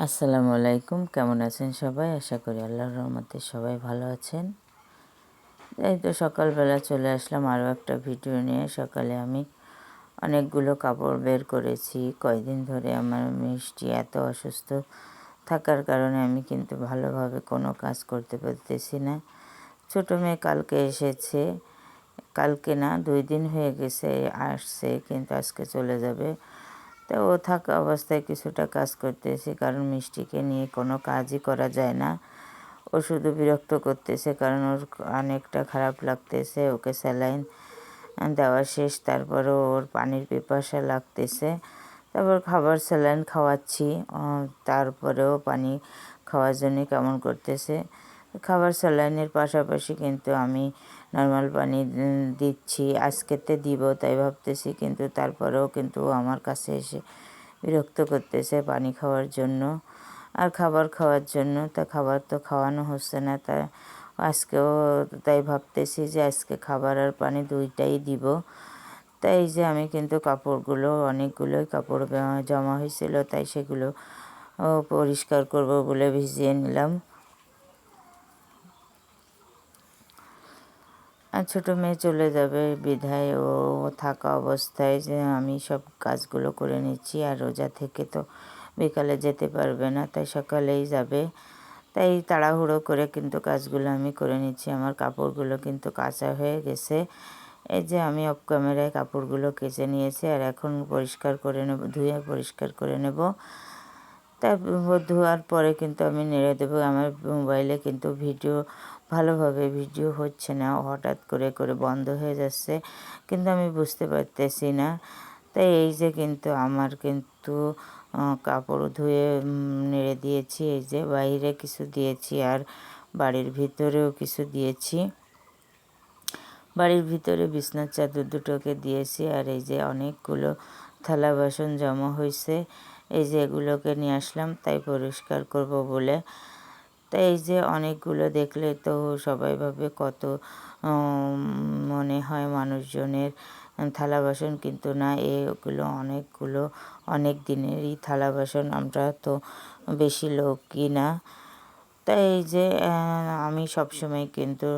আসসালামু আলাইকুম, কেমন আছেন সবাই? আশা করি আল্লাহর রহমতে সবাই ভালো আছেন। এই তো সকালবেলা চলে আসলাম আরও একটা ভিডিও নিয়ে। সকালে আমি অনেকগুলো কাপড় বের করেছি। কয়দিন ধরে আমার মিষ্টি এত অসুস্থ থাকার কারণে আমি কিন্তু ভালোভাবে কোনো কাজ করতে পারতেছি না। ছোটো মেয়ে কালকে এসেছে, কালকে না 2 দিন হয়ে গেছে আসছে, কিন্তু আজকে চলে যাবে। তো ও থাকা অবস্থায় কিছুটা কাজ করতেছি, কারণ মিষ্টিকে নিয়ে কোনো কাজই করা যায় না। ও শুধু বিরক্ত করতেছে, কারণ ওর অনেকটা খারাপ লাগতেছে। ওকে স্যালাইন দেওয়া শেষ, তারপরেও ওর পানির পিপাসা লাগতেছে। তারপর খাবার স্যালাইন খাওয়াচ্ছি, তারপরেও পানি খাওয়ার জন্য কেমন করতেছে। খাবার স্যালাইনের পাশাপাশি কিন্তু আমি নর্মাল পানি দিচ্ছি। আজকেতে দিব তাই ভাবতেছি, কিন্তু তারপরেও কিন্তু আমার কাছে এসে বিরক্ত করতেছে পানি খাওয়ার জন্য আর খাবার খাওয়ার জন্য। তা খাবার তো খাওয়ানো হচ্ছে না, তা আজকেও তাই ভাবতেছি যে আজকে খাবার আর পানি দুইটাই দিব। তাই এই যে আমি কিন্তু কাপড়গুলো অনেকগুলোই কাপড় জমা হয়েছিল, তাই সেগুলো পরিষ্কার করব বলে ভিজিয়ে নিলাম। আর ছোটো মেয়ে চলে যাবে বিধায় ও থাকা অবস্থায় যে আমি সব কাজগুলো করে নিচ্ছি। আর রোজা থেকে তো বিকালে যেতে পারবে না, তাই সকালেই যাবে। তাই তাড়াহুড়ো করে কিন্তু কাজগুলো আমি করে নিচ্ছি। আমার কাপড়গুলো কিন্তু কাচা হয়ে গেছে। এই যে আমি অফ ক্যামেরায় কাপড়গুলো কেচে নিয়েছি, আর এখন পরিষ্কার করে নেব, ধুয়ে পরিষ্কার করে নেব। তারপর ধোয়ার পরে কিন্তু আমি নেড়ে দেবো। আমার মোবাইলে কিন্তু ভালোভাবে ভিডিও হচ্ছে না, হঠাৎ করে করে বন্ধ হয়ে যাচ্ছে, কিন্তু আমি বুঝতে পারতেছি না। তাই এই যে কিন্তু আমার কিন্তু কাপড় ধুয়ে নেড়ে দিয়েছি। এই যে বাইরে কিছু দিয়েছি আর বাড়ির ভিতরেও কিছু দিয়েছি। বাড়ির ভিতরে বিছনার চাদর দুটোকে দিয়েছি। আর এই যে অনেকগুলো থালা বাসন জমা হয়েছে, এই যে এগুলোকে নিয়ে আসলাম তাই পরিষ্কার করব বলে। তাই এই যে অনেকগুলো দেখলে তো সবাই ভাবে কত মনে হয় মানুষজনের থালা বাসন, কিন্তু না, এগুলো অনেক দিনেরই থালা বাসন। আমরা তো বেশি লোকই না, তাই এই যে আমি সবসময় কিন্তু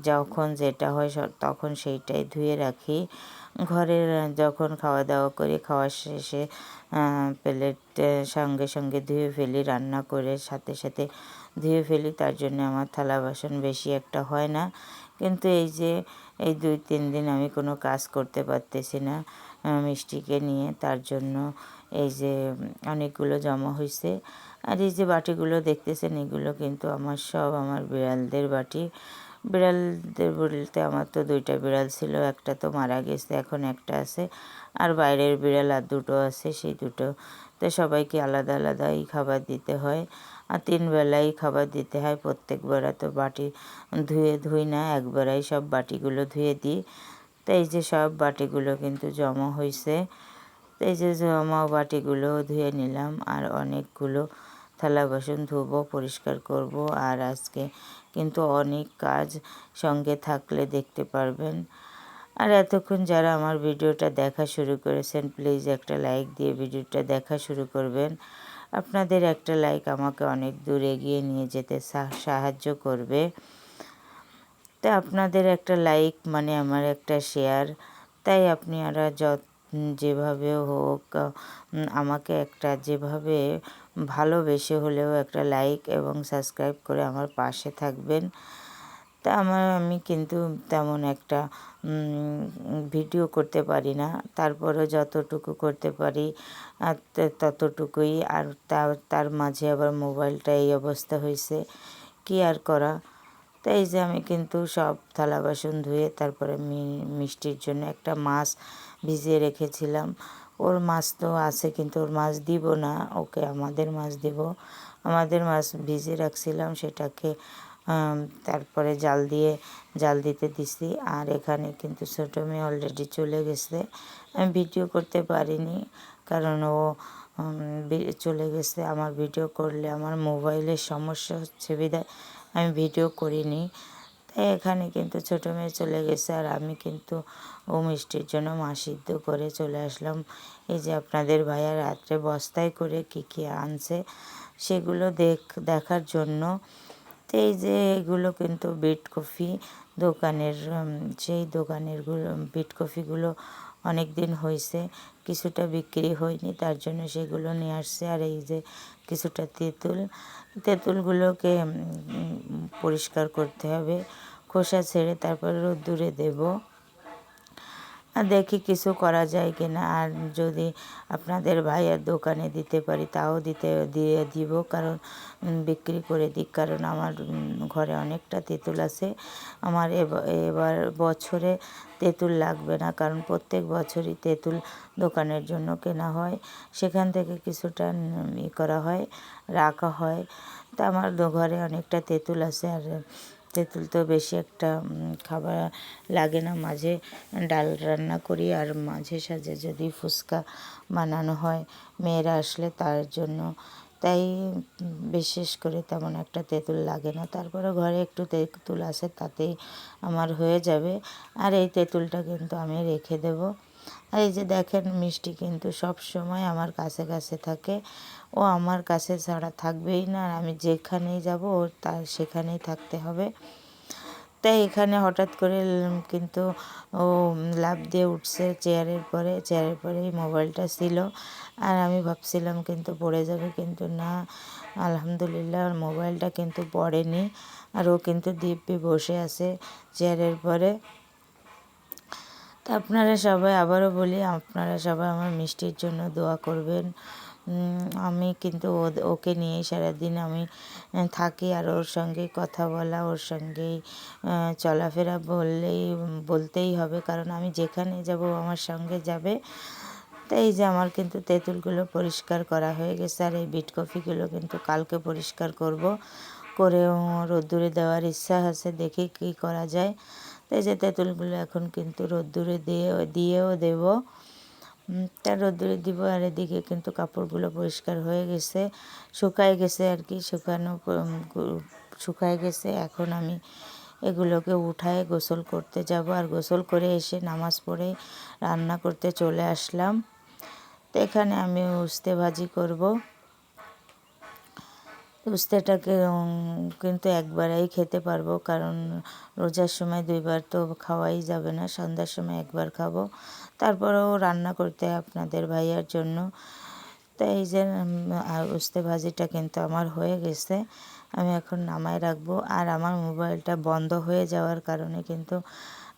যখন যেটা হয় তখন সেইটাই ধুয়ে রাখি। ঘরের যখন খাওয়া দাওয়া করি, খাওয়ার শেষে প্লেট সঙ্গে সঙ্গে ধুয়ে ফেলি, রান্না করে সাথে সাথে ধুয়ে ফেলি। তার জন্য আমার থালা বাসন বেশি একটা হয় না। কিন্তু এই যে এই 2-3 দিন আমি কোনো কাজ করতে পারতেছি না মিষ্টিকে নিয়ে, তার জন্য এই যে অনেকগুলো জমা হয়েছে। আর এই যে বাটিগুলো দেখতেছেন, এগুলো কিন্তু আমার বিড়ালদের বাটি। বিড়ালদের বলতে আমার তো 2টা বিড়াল ছিল, একটা তো মারা গেছে, এখন একটা আছে। আর বাইরের বিড়াল আর 2টো আছে, সেই 2টো তো সবাইকে আলাদা আলাদাই খাবার দিতে হয়। আর 3 বেলাই খাবার দিতে হয়। প্রত্যেকবার তো বাটি ধুই না, একবারেই সব বাটিগুলো ধুয়ে দিই। তো এই যে সব বাটিগুলো কিন্তু জমা হয়েছে। তো এই যে জমা বাটিগুলো ধুয়ে নিলাম, আর অনেকগুলো থালা বাসন ধুবো, পরিষ্কার করব। আর আজকে কিন্তু অনেক কাজ, সঙ্গে থাকলে দেখতে পারবেন। আর এতক্ষণ যারা আমার ভিডিওটা দেখা শুরু করেছেন, প্লিজ একটা লাইক দিয়ে ভিডিওটা দেখা শুরু করবেন। আপনাদের একটা লাইক আমাকে অনেক দূর এগিয়ে নিয়ে যেতে সাহায্য করবে। তো আপনাদের একটা লাইক মানে আমার একটা শেয়ার। তাই আপনারা যেভাবে হোক আমাকে একটা যেভাবে ভালোবেসে হলেও একটা লাইক এবং সাবস্ক্রাইব করে আমার পাশে থাকবেন। তা আমি কিন্তু তেমন একটা ভিডিও করতে পারি না, তারপরেও যতটুকু করতে পারি আর ততটুকুই। আর তার মাঝে আবার মোবাইলটা এই অবস্থা হয়েছে, কি আর করা। তাই এই যে আমি কিন্তু সব থালা বাসন ধুয়ে তারপরে মিষ্টির জন্য একটা মাছ ভিজিয়ে রেখেছিলাম। ওর মাছ তো আছে, কিন্তু ওর মাছ দিব না, ওকে আমাদের মাছ দিব। আমাদের মাছ ভিজিয়ে রাখছিলাম, সেটাকে তারপরে জাল দিতে দিছি। আর এখানে কিন্তু ছোটো মেয়ে অলরেডি চলে গেছে। আমি ভিডিও করতে পারিনি, কারণ ও চলে গেছে। আমার ভিডিও করলে আমার মোবাইলের সমস্যা হচ্ছে বিধায় আমি ভিডিও করিনি। তাই এখানে কিন্তু ছোটো মেয়ে চলে গেছে, আর আমি কিন্তু মিষ্টির জন্য মাছ সিদ্ধ করে চলে আসলাম। এই যে আপনাদের ভাইয়া রাত্রে বস্তায় করে কী আনছে সেগুলো দেখার জন্য। তো এই যে এগুলো কিন্তু বিট কফি দোকানের, সেই বিট কফিগুলো অনেক দিন হয়েছে, কিছুটা বিক্রি হয়নি, তার জন্য সেগুলো নিয়ে আসছে। আর এই যে কিছুটা তেঁতুলগুলোকে পরিষ্কার করতে হবে, খোসা ছেড়ে তারপর রোদ্দুরে দেব। আর দেখি কিছু করা যায় কি না, আর যদি আপনাদের ভাইয়ের দোকানে দিতে পারি তাও দিয়ে দিব, কারণ বিক্রি করে দিক, কারণ আমার ঘরে অনেকটা তেঁতুল আছে। আমার এবার বছরে তেঁতুল লাগবে না, কারণ প্রত্যেক বছরই তেঁতুল দোকানের জন্য কেনা হয়, সেখান থেকে কিছুটা করা হয়, রাখা হয়। তা আমার ঘরে অনেকটা তেঁতুল আছে। আর তেঁতুল তো বেশি একটা খাবার লাগে না, মাঝে ডাল রান্না করি, আর মাঝে সাঝে যদি ফুচকা বানানো হয় মেয়েরা আসলে তার জন্য, তাই বিশেষ করে তেমন একটা তেঁতুল লাগে না। তারপরে ঘরে একটু তেঁতুল আছে, তাতেই আমার হয়ে যাবে। আর এই তেঁতুলটা কিন্তু আমি রেখে দেব। আর এই যে দেখেন মিষ্টি কিন্তু সব সময় আমার কাছে কাছে থাকে, ও আমার কাছে ছাড়া থাকবেই না, আর আমি যেখানেই যাব ওর সেখানেই থাকতে হবে। তাই এখানে হঠাৎ করে কিন্তু ও লাফ দিয়ে উঠছে চেয়ারের পরেই মোবাইলটা ছিল, আর আমি ভাবছিলাম কিন্তু পড়ে যাবে, কিন্তু না, আলহামদুলিল্লাহ ওর মোবাইলটা কিন্তু পড়েনি। আর ও কিন্তু দিব্যি বসে আছে চেয়ারের পরে। তা আপনারা সবাই, আবারও বলি, আপনারা সবাই আমার মিষ্টির জন্য দোয়া করবেন। আমি কিন্তু ওকে নিয়েই সারাদিন আমি থাকি, আর ওর সঙ্গেই কথা বলা, ওর সঙ্গেই চলাফেরা বলতেই হবে, কারণ আমি যেখানে যাব আমার সঙ্গে যাবে। তো এই যে আমার কিন্তু তেঁতুলগুলো পরিষ্কার করা হয়ে গেছে, আর এই বিট কফিগুলো কিন্তু কালকে পরিষ্কার করব, করে রোদ্দুরে দেওয়ার ইচ্ছা আছে, দেখি কী করা যায়। তো এই যে তেঁতুলগুলো এখন কিন্তু রোদ্দুরে দিয়েও দেব, তার রোদ্দুরে দিব। আর এদিকে কিন্তু কাপড়গুলো পরিষ্কার হয়ে গেছে, শুকায় গেছে আর কি, শুকায় গেছে। এখন আমি এগুলোকে উঠায় গোসল করতে যাব, আর গোসল করে এসে নামাজ পড়ে রান্না করতে চলে আসলাম। তো এখানে আমি উস্তে ভাজি করব। উস্তেটাকে কিন্তু একবারেই খেতে পারবো, কারণ রোজার সময় 2বার তো খাওয়াই যাবে না, সন্ধ্যার সময় একবার খাবো, তারপরেও রান্না করতে আপনাদের ভাইয়ার জন্য। তো এই যে উস্তে ভাজিটা কিন্তু আমার হয়ে গেছে, আমি এখন নামায় রাখবো। আর আমার মোবাইলটা বন্ধ হয়ে যাওয়ার কারণে কিন্তু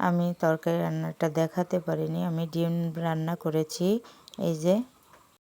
আমি তরকারি রান্নাটা দেখাতে পারিনি, আমি ডিম রান্না করেছি। এই যে